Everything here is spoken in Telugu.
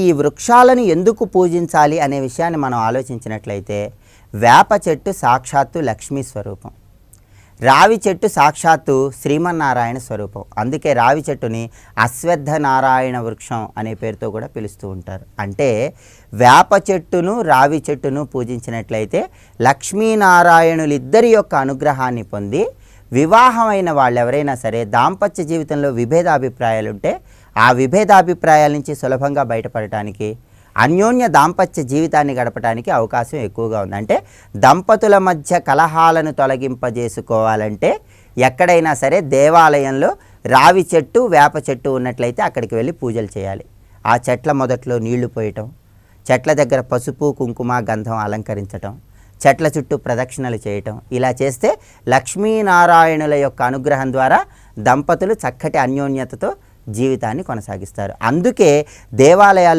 ఈ వృక్షాలను ఎందుకు పూజించాలి అనే విషయాన్ని మనం ఆలోచించినట్లయితే, వేప చెట్టు సాక్షాత్తు లక్ష్మీ స్వరూపం, రావి చెట్టు సాక్షాత్తు శ్రీమన్నారాయణ స్వరూపం. అందుకే రావి చెట్టుని అశ్వత్థ నారాయణ వృక్షం అనే పేరుతో కూడా పిలుస్తూ ఉంటారు. అంటే వేప చెట్టును రావి చెట్టును పూజించినట్లయితే లక్ష్మీనారాయణులిద్దరి యొక్క అనుగ్రహాన్ని పొంది, వివాహమైన వాళ్ళు ఎవరైనా సరే దాంపత్య జీవితంలో విభేదాభిప్రాయాలుంటే ఆ విభేదాభిప్రాయాల నుంచి సులభంగా బయటపడటానికి, అన్యోన్య దాంపత్య జీవితాన్ని గడపడానికి అవకాశం ఎక్కువగా ఉంది. అంటే దంపతుల మధ్య కలహాలను తొలగింపజేసుకోవాలంటే ఎక్కడైనా సరే దేవాలయంలో రావి చెట్టు వేప చెట్టు ఉన్నట్లయితే అక్కడికి వెళ్ళి పూజలు చేయాలి. ఆ చెట్ల మొదట్లో నీళ్లు పోయటం, చెట్ల దగ్గర పసుపు కుంకుమ గంధం అలంకరించటం, చెట్ల చుట్టూ ప్రదక్షిణలు చేయటం, ఇలా చేస్తే లక్ష్మీనారాయణుల యొక్క అనుగ్రహం ద్వారా దంపతులు చక్కటి అన్యోన్యతతో జీవితాన్ని కొనసాగిస్తారు. అందుకే దేవాలయాలు